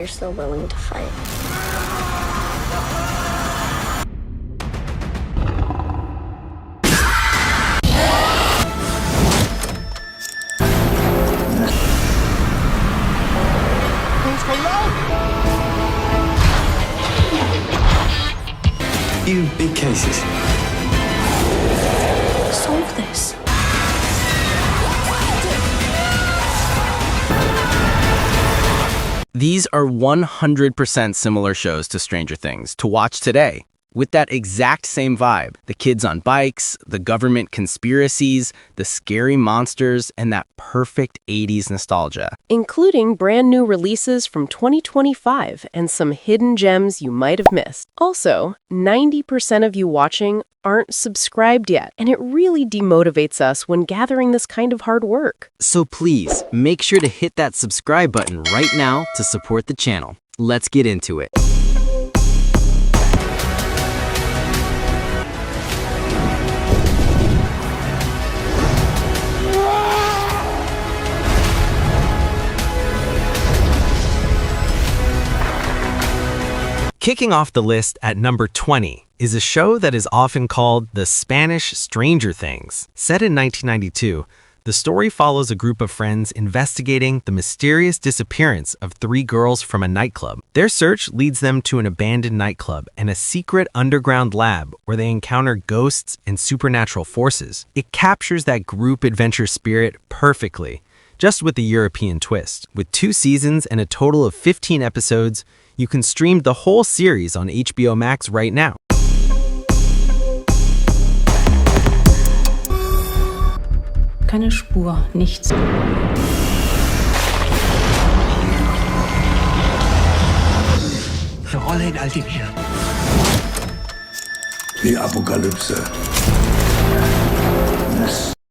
You're still willing to fight. You big cases. Solve this. These are 100% similar shows to Stranger Things to watch today, with that exact same vibe. The kids on bikes, the government conspiracies, the scary monsters, and that perfect 80s nostalgia. Including brand new releases from 2025 and some hidden gems you might have missed. Also, 90% of you watching aren't subscribed yet, and it really demotivates us when gathering this kind of hard work. So please, make sure to hit that subscribe button right now to support the channel. Let's get into it. Kicking off the list at number 20 is a show that is often called the Spanish Stranger Things. Set in 1992, the story follows a group of friends investigating the mysterious disappearance of 3 girls from a nightclub. Their search leads them to an abandoned nightclub and a secret underground lab where they encounter ghosts and supernatural forces. It captures that group adventure spirit perfectly, just with a European twist. With 2 seasons and a total of 15 episodes, you can stream the whole series on HBO Max right now. Keine Spur, nichts. The Rolle in Altimir. Die Apokalypse.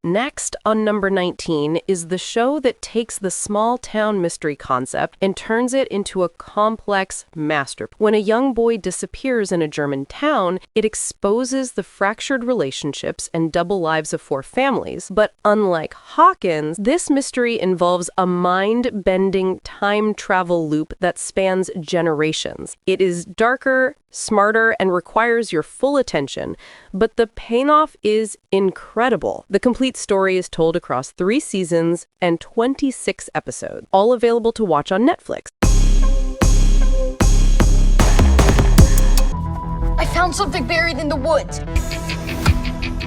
Next, on number 19, is the show that takes the small-town mystery concept and turns it into a complex masterpiece. When a young boy disappears in a German town, it exposes the fractured relationships and double lives of 4 families. But unlike Hawkins, this mystery involves a mind-bending time travel loop that spans generations. It is darker, smarter, and requires your full attention, but the payoff is incredible. The complete story is told across 3 seasons and 26 episodes, all available to watch on Netflix. I found something buried in the woods.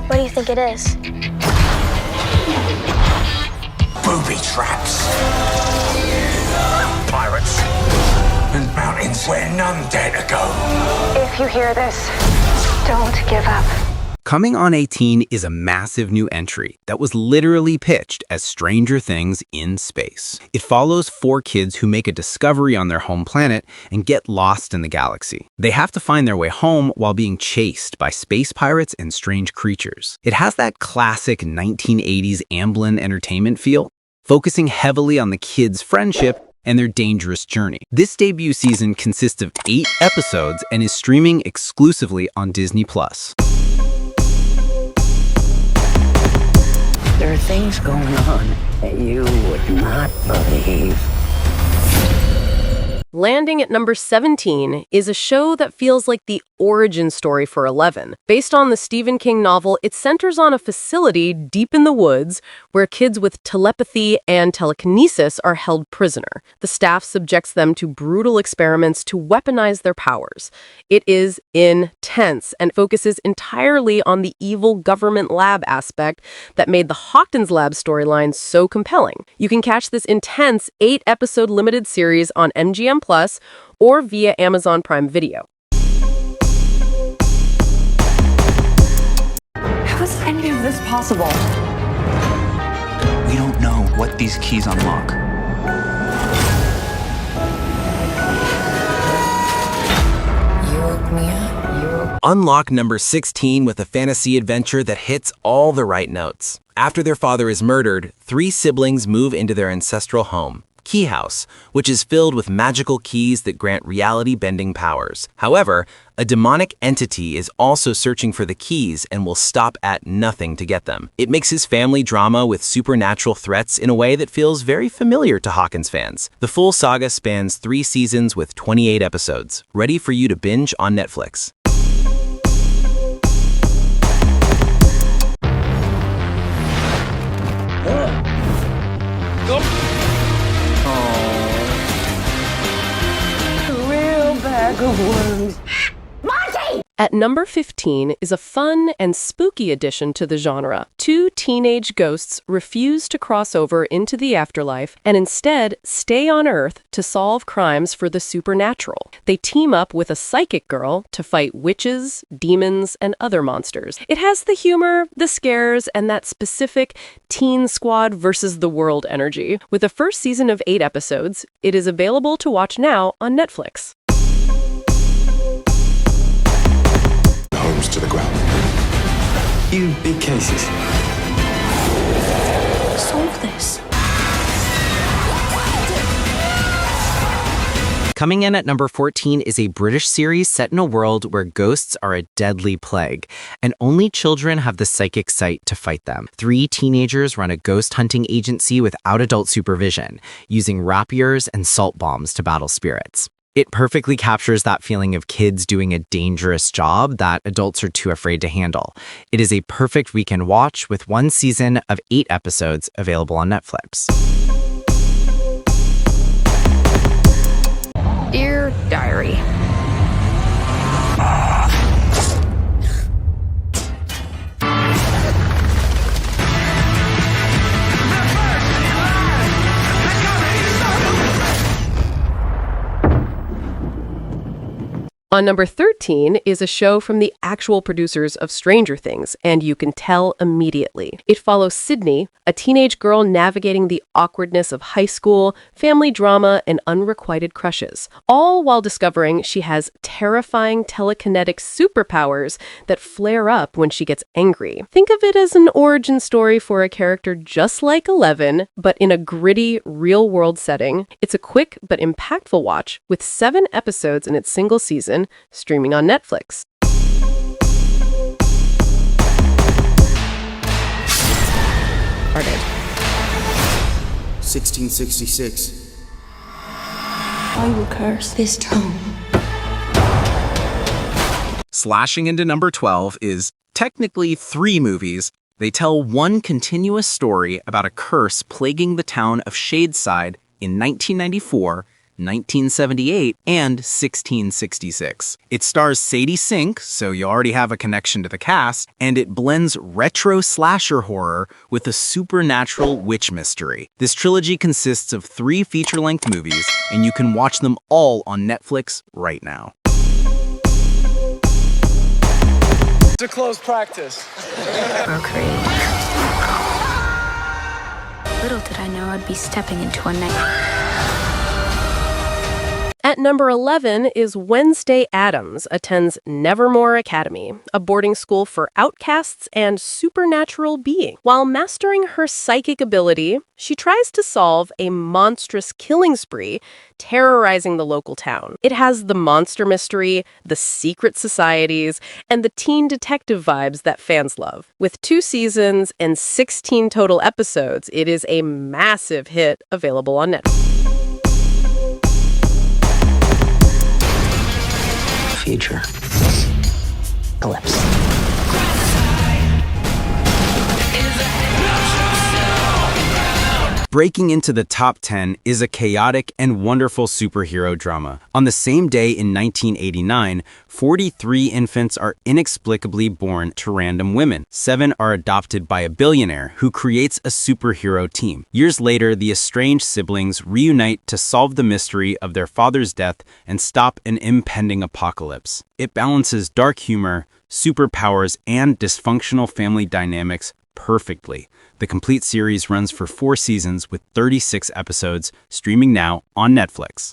What do you think it is? Booby traps. Pirates. And mountains where none dare to go. If you hear this, don't give up. Coming on 18 is a massive new entry that was literally pitched as Stranger Things in space. It follows 4 kids who make a discovery on their home planet and get lost in the galaxy. They have to find their way home while being chased by space pirates and strange creatures. It has that classic 1980s Amblin entertainment feel, focusing heavily on the kids' friendship and their dangerous journey. This debut season consists of 8 episodes and is streaming exclusively on Disney+. There are things going on that you would not believe. Landing at number 17 is a show that feels like the origin story for Eleven. Based on the Stephen King novel, it centers on a facility deep in the woods where kids with telepathy and telekinesis are held prisoner. The staff subjects them to brutal experiments to weaponize their powers. It is intense and focuses entirely on the evil government lab aspect that made the Hawkins lab storyline so compelling. You can catch this intense 8-episode limited series on MGM Plus or via Amazon Prime Video. How is any of this possible? We don't know what these keys unlock. You woke me up. Unlock number 16 with a fantasy adventure that hits all the right notes. After their father is murdered, 3 siblings move into their ancestral home, Key House, which is filled with magical keys that grant reality-bending powers. However, a demonic entity is also searching for the keys and will stop at nothing to get them. It mixes family drama with supernatural threats in a way that feels very familiar to Hawkins fans. The full saga spans 3 seasons with 28 episodes, ready for you to binge on Netflix. Real bag of worms. At number 15 is a fun and spooky addition to the genre. 2 teenage ghosts refuse to cross over into the afterlife and instead stay on Earth to solve crimes for the supernatural. They team up with a psychic girl to fight witches, demons, and other monsters. It has the humor, the scares, and that specific teen squad versus the world energy. With a first season of 8 episodes, it is available to watch now on Netflix. Homes to the ground. You big cases. Solve this. Coming in at number 14 is a British series set in a world where ghosts are a deadly plague, and only children have the psychic sight to fight them. 3 teenagers run a ghost hunting agency without adult supervision, using rapiers and salt bombs to battle spirits. It perfectly captures that feeling of kids doing a dangerous job that adults are too afraid to handle. It is a perfect weekend watch with 1 season of 8 episodes available on Netflix. Dear Diary. On number 13 is a show from the actual producers of Stranger Things, and you can tell immediately. It follows Sydney, a teenage girl navigating the awkwardness of high school, family drama, and unrequited crushes, all while discovering she has terrifying telekinetic superpowers that flare up when she gets angry. Think of it as an origin story for a character just like Eleven, but in a gritty, real-world setting. It's a quick but impactful watch with 7 episodes in its single season, streaming on Netflix. Started. 1666. I will curse this town. Slashing into number 12 is technically 3 movies. They tell one continuous story about a curse plaguing the town of Shadeside in 1994, 1978, and 1666. It stars Sadie Sink, so you already have a connection to the cast, and it blends retro slasher horror with a supernatural witch mystery. This trilogy consists of 3 feature-length movies, and you can watch them all on Netflix right now. It's a close practice. Procreate. Little did I know I'd be stepping into a nightmare. At number 11 is Wednesday Addams attends Nevermore Academy, a boarding school for outcasts and supernatural beings. While mastering her psychic ability, she tries to solve a monstrous killing spree terrorizing the local town. It has the monster mystery, the secret societies, and the teen detective vibes that fans love. With 2 seasons and 16 total episodes, it is a massive hit available on Netflix. Future. Eclipse. Breaking into the top 10 is a chaotic and wonderful superhero drama. On the same day in 1989, 43 infants are inexplicably born to random women. 7 are adopted by a billionaire who creates a superhero team. Years later, the estranged siblings reunite to solve the mystery of their father's death and stop an impending apocalypse. It balances dark humor, superpowers, and dysfunctional family dynamics perfectly. The complete series runs for 4 seasons with 36 episodes, streaming now on Netflix.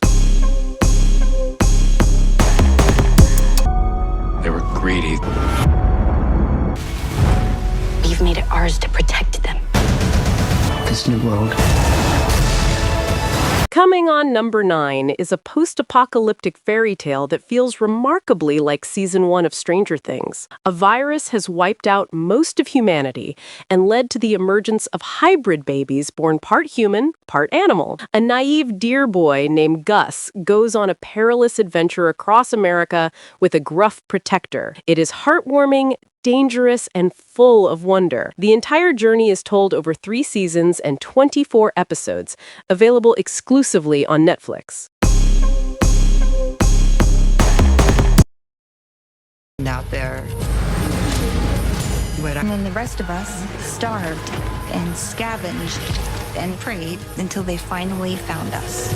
They were greedy. We've made it ours to protect them. This new world Coming on number 9 is a post-apocalyptic fairy tale that feels remarkably like season 1 of Stranger Things. A virus has wiped out most of humanity and led to the emergence of hybrid babies born part human, part animal. A naive deer boy named Gus goes on a perilous adventure across America with a gruff protector. It is heartwarming, dangerous, and full of wonder. The entire journey is told over 3 seasons and 24 episodes, available exclusively on Netflix. Out there. And then the rest of us starved and scavenged and prayed until they finally found us.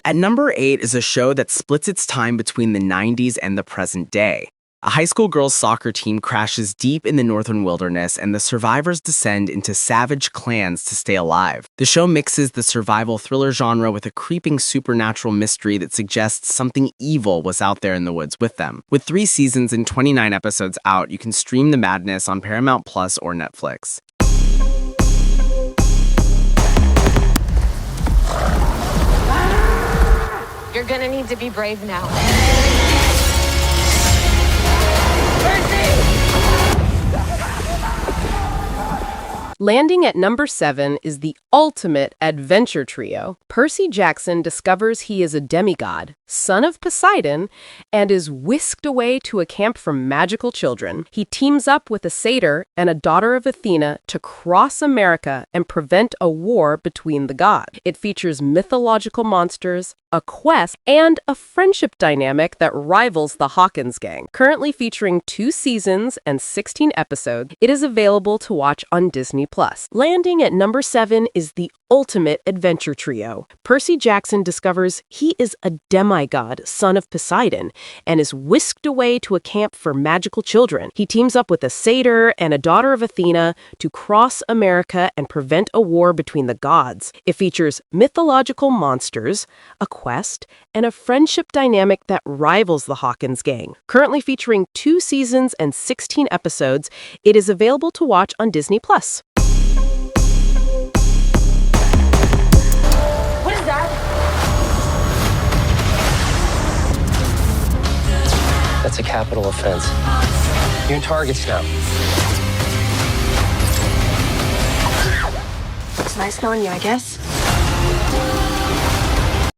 At number 8 is a show that splits its time between the 90s and the present day. A high school girls' soccer team crashes deep in the northern wilderness, and the survivors descend into savage clans to stay alive. The show mixes the survival thriller genre with a creeping supernatural mystery that suggests something evil was out there in the woods with them. With 3 seasons and 29 episodes out, you can stream the madness on Paramount Plus or Netflix. You're gonna need to be brave now. Landing at number 7 is the ultimate adventure trio. Percy Jackson discovers he is a demigod, son of Poseidon, and is whisked away to a camp for magical children. He teams up with a satyr and a daughter of Athena to cross America and prevent a war between the gods. It features mythological monsters, a quest, and a friendship dynamic that rivals the Hawkins gang. Currently featuring 2 seasons and 16 episodes, it is available to watch on Disney+. Landing at number 7 is the ultimate adventure trio. Percy Jackson discovers he is a demigod, son of Poseidon, and is whisked away to a camp for magical children. He teams up with a satyr and a daughter of Athena to cross America and prevent a war between the gods. It features mythological monsters, a quest, and a friendship dynamic that rivals the Hawkins gang. Currently featuring 2 seasons and 16 episodes, it is available to watch on Disney+. What is that? That's a capital offense. You're in targets now. It's nice knowing you, I guess.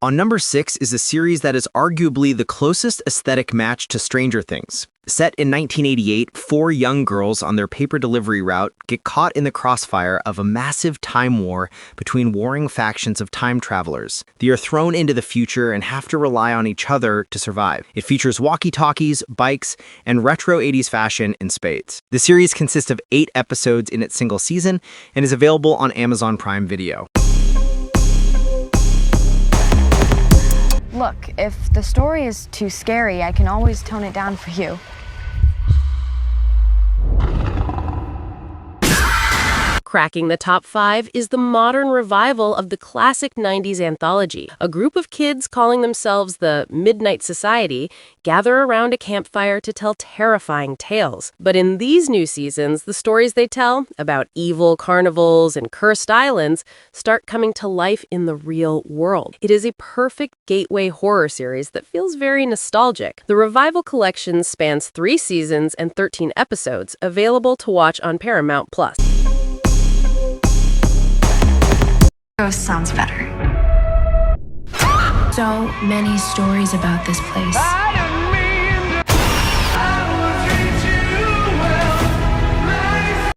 On number 6 is a series that is arguably the closest aesthetic match to Stranger Things. Set in 1988, 4 young girls on their paper delivery route get caught in the crossfire of a massive time war between warring factions of time travelers. They are thrown into the future and have to rely on each other to survive. It features walkie-talkies, bikes, and retro 80s fashion in spades. The series consists of 8 episodes in its single season and is available on Amazon Prime Video. Look, if the story is too scary, I can always tone it down for you. Cracking the top 5 is the modern revival of the classic 90s anthology. A group of kids calling themselves the Midnight Society gather around a campfire to tell terrifying tales. But in these new seasons, the stories they tell about evil carnivals and cursed islands start coming to life in the real world. It is a perfect gateway horror series that feels very nostalgic. The revival collection spans 3 seasons and 13 episodes, available to watch on Paramount+. Ghost sounds better. So many stories about this place.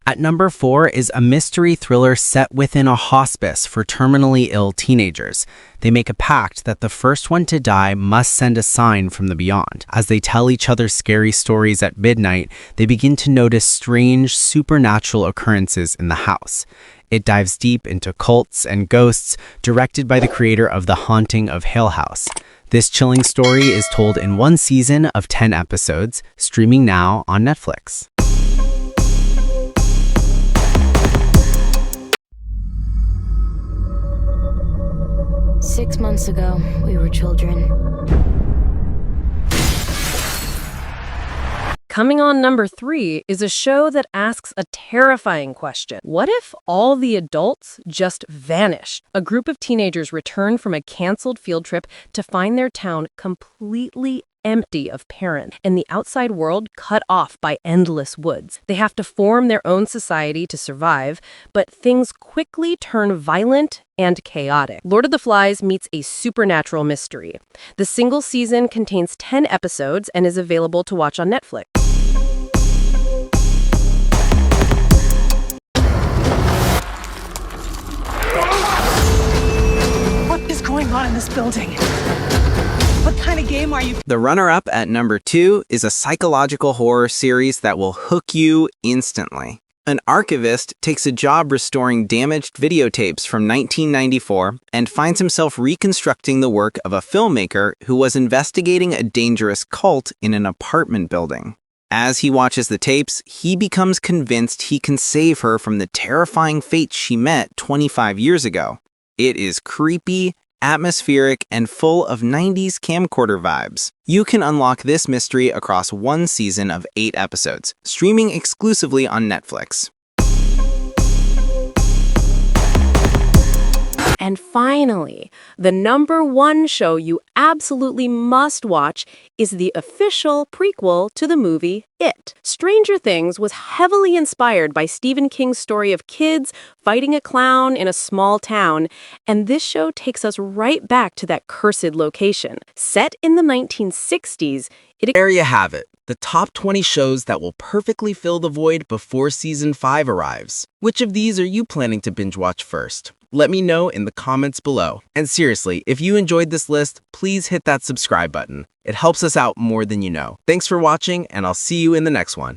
At number 4 is a mystery thriller set within a hospice for terminally ill teenagers. They make a pact that the first one to die must send a sign from the beyond. As they tell each other scary stories at midnight, they begin to notice strange, supernatural occurrences in the house. It dives deep into cults and ghosts, directed by the creator of The Haunting of Hill House. This chilling story is told in 1 season of 10 episodes, streaming now on Netflix. Six months ago, we were children. Coming on number 3 is a show that asks a terrifying question. What if all the adults just vanished? A group of teenagers return from a canceled field trip to find their town completely empty of parents and the outside world cut off by endless woods. They have to form their own society to survive, but things quickly turn violent and chaotic. Lord of the Flies meets a supernatural mystery. The single season contains 10 episodes and is available to watch on Netflix. What is going on in this building? What kind of game are you? The runner-up at number 2 is a psychological horror series that will hook you instantly. An archivist takes a job restoring damaged videotapes from 1994 and finds himself reconstructing the work of a filmmaker who was investigating a dangerous cult in an apartment building. As he watches the tapes, he becomes convinced he can save her from the terrifying fate she met 25 years ago. It is creepy, atmospheric, and full of 90s camcorder vibes. You can unlock this mystery across one season of 8 episodes, streaming exclusively on Netflix. And finally, the number 1 show you absolutely must watch is the official prequel to the movie It. Stranger Things was heavily inspired by Stephen King's story of kids fighting a clown in a small town, and this show takes us right back to that cursed location. Set in the 1960s, There you have it. The top 20 shows that will perfectly fill the void before season 5 arrives. Which of these are you planning to binge watch first? Let me know in the comments below. And seriously, if you enjoyed this list, please hit that subscribe button. It helps us out more than you know. Thanks for watching, and I'll see you in the next one.